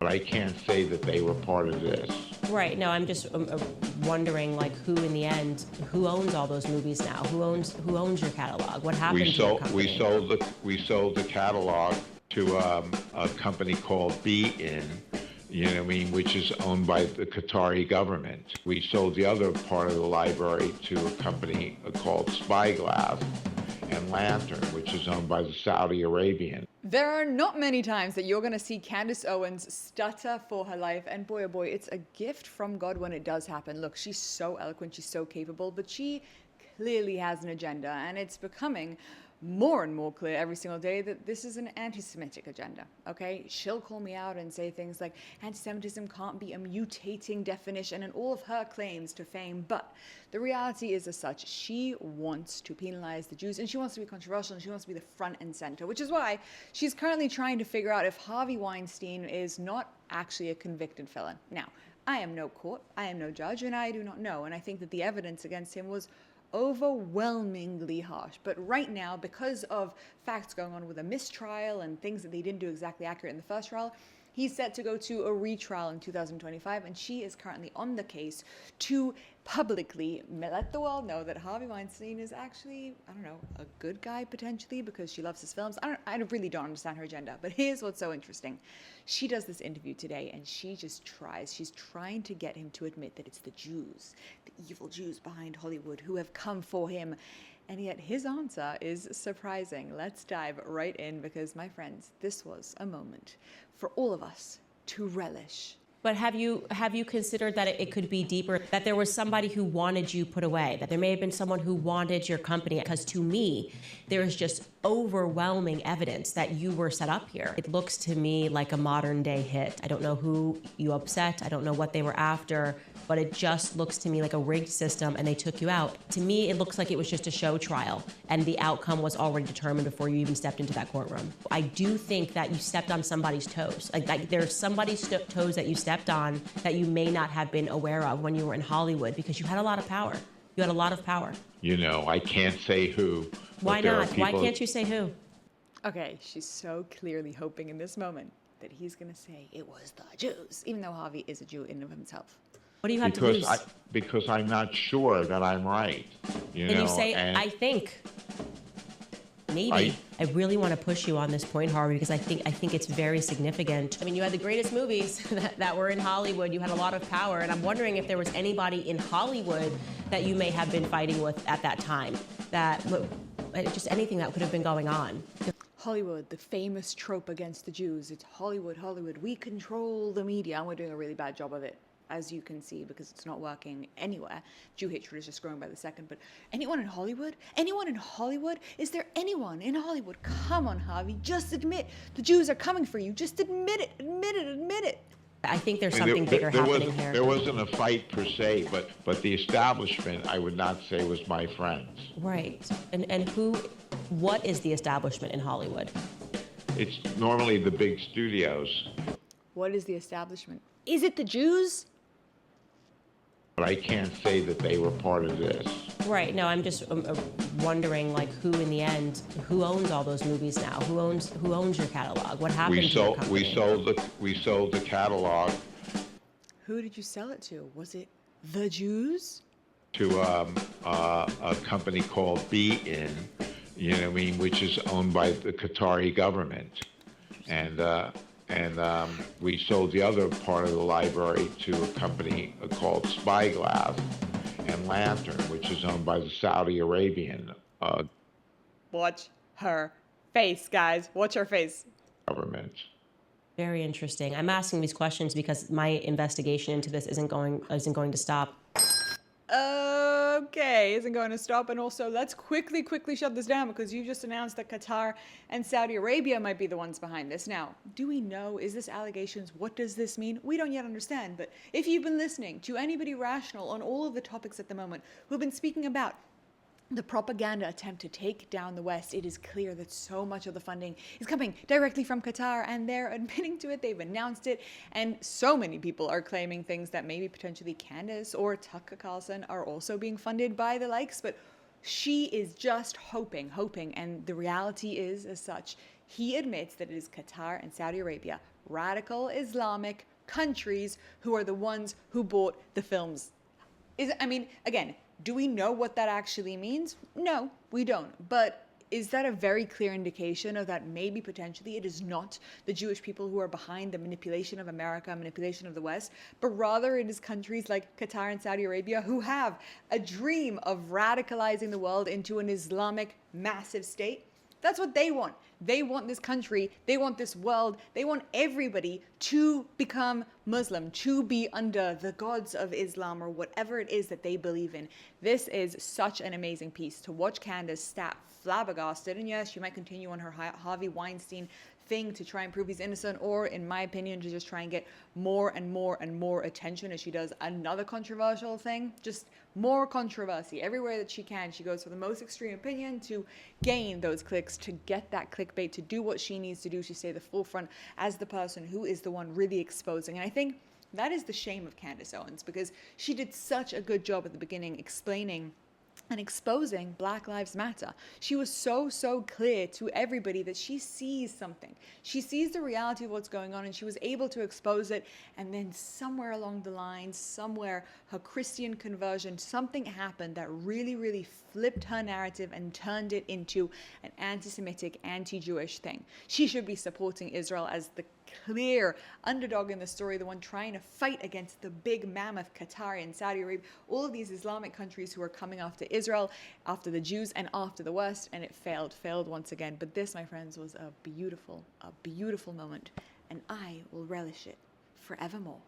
but I can't say that they were part of this. Right. No, I'm just wondering, like, who in the end, who owns all those movies now? Who owns your catalog? What happened to your company? We sold the catalog to a company called Be-In, you know what I mean, which is owned by the Qatari government. We sold the other part of the library to a company called Spyglass and Lantern, which is owned by the Saudi Arabian. There are not many times that you're going to see Candace Owens stutter for her life, and boy, oh boy, it's a gift from God when it does happen. Look, she's so eloquent, she's so capable, but she clearly has an agenda, and it's becoming more and more clear every single day that this is an anti-Semitic agenda, okay? She'll call me out and say things like anti-Semitism can't be a mutating definition and all of her claims to fame, but the reality is as such, she wants to penalize the Jews and she wants to be controversial and she wants to be the front and center, which is why she's currently trying to figure out if Harvey Weinstein is not actually a convicted felon. Now, I am no court, I am no judge, and I do not know, and I think that the evidence against him was overwhelmingly harsh. But right now, because of facts going on with a mistrial and things that they didn't do exactly accurate in the first trial, he's set to go to a retrial in 2025, and she is currently on the case to publicly let the world know that Harvey Weinstein is actually, I don't know, a good guy potentially because she loves his films. I really don't understand her agenda, but here's what's so interesting. She does this interview today and she's trying to get him to admit that it's the Jews, the evil Jews behind Hollywood who have come for him. And yet his answer is surprising. Let's dive right in because, my friends, this was a moment for all of us to relish. But have you considered that it could be deeper, that there was somebody who wanted you put away, that there may have been someone who wanted your company? Because to me, there is just overwhelming evidence that you were set up here. It looks to me like a modern day hit. I don't know who you upset. I don't know what they were after, but it just looks to me like a rigged system and they took you out. To me, it looks like it was just a show trial and the outcome was already determined before you even stepped into that courtroom. I do think that you stepped on somebody's toes. Like there's somebody's toes that you stepped on that you may not have been aware of when you were in Hollywood because you had a lot of power. You had a lot of power. You know, I can't say who. Why not? Why can't you say who? Okay, she's so clearly hoping in this moment that he's going to say it was the Jews, even though Harvey is a Jew in and of himself. What do you have to lose? Because I'm not sure that I'm right. And you say, I think. Maybe. I really want to push you on this point, Harvey, because I think it's very significant. I mean, you had the greatest movies that were in Hollywood. You had a lot of power, and I'm wondering if there was anybody in Hollywood that you may have been fighting with at that time. That just anything that could have been going on. Hollywood, the famous trope against the Jews. It's Hollywood, Hollywood. We control the media, and we're doing a really bad job of it, as you can see, because it's not working anywhere. Jew hatred is just growing by the second. But anyone in Hollywood? Anyone in Hollywood? Is there anyone in Hollywood? Come on, Harvey. Just admit the Jews are coming for you. Just admit it. Admit it. Admit it. I think there's something bigger happening here. There wasn't a fight per se, but the establishment, I would not say, was my friends. Right. And what is the establishment in Hollywood? It's normally the big studios. What is the establishment? Is it the Jews? But I can't say that they were part of this. Right. No, I'm just wondering, like, who in the end, who owns all those movies now? Who owns your catalog? What happened to your company? We sold the catalog. Who did you sell it to? Was it the Jews? To a company called Be-In, you know what I mean, which is owned by the Qatari government, and we sold the other part of the library to a company called Spyglass and Lantern, which is owned by the Saudi Arabian Watch her face, guys. Watch her face. Government. Very interesting. I'm asking these questions because my investigation into this isn't going to stop. Okay, isn't going to stop. And also, let's quickly shut this down because you just announced that Qatar and Saudi Arabia might be the ones behind this. Now, do we know? Is this allegations? What does this mean? We don't yet understand. But if you've been listening to anybody rational on all of the topics at the moment who have been speaking about the propaganda attempt to take down the West, it is clear that so much of the funding is coming directly from Qatar, and they're admitting to it, they've announced it, and so many people are claiming things that maybe potentially Candace or Tucker Carlson are also being funded by the likes, but she is just hoping, and the reality is, as such, he admits that it is Qatar and Saudi Arabia, radical Islamic countries, who are the ones who bought the films. Again, do we know what that actually means? No, we don't. But is that a very clear indication of that maybe potentially it is not the Jewish people who are behind the manipulation of America, manipulation of the West, but rather it is countries like Qatar and Saudi Arabia who have a dream of radicalizing the world into an Islamic massive state? That's what they want. They want this country, they want this world, they want everybody to become Muslim, to be under the gods of Islam or whatever it is that they believe in. This is such an amazing piece to watch Candace stat flabbergasted. And yes, she might continue on her Harvey Weinstein thing to try and prove he's innocent, or in my opinion, to just try and get more and more and more attention as she does another controversial thing. Just more controversy everywhere that she can. She goes for the most extreme opinion to gain those clicks, to get that clickbait, to do what she needs to do to stay the forefront as the person who is the one really exposing. And I think that is the shame of Candace Owens, because she did such a good job at the beginning explaining and exposing Black Lives Matter. She was so clear to everybody that she sees something. She sees the reality of what's going on, and she was able to expose it. And then somewhere along the line, somewhere her Christian conversion, something happened that really flipped her narrative and turned it into an anti-Semitic, anti-Jewish thing. She should be supporting Israel as the clear underdog in the story, the one trying to fight against the big mammoth Qatar and Saudi Arabia, all of these Islamic countries who are coming after Israel, after the Jews, and after the West, and it failed once again. But this, my friends, was a beautiful moment, and I will relish it forevermore.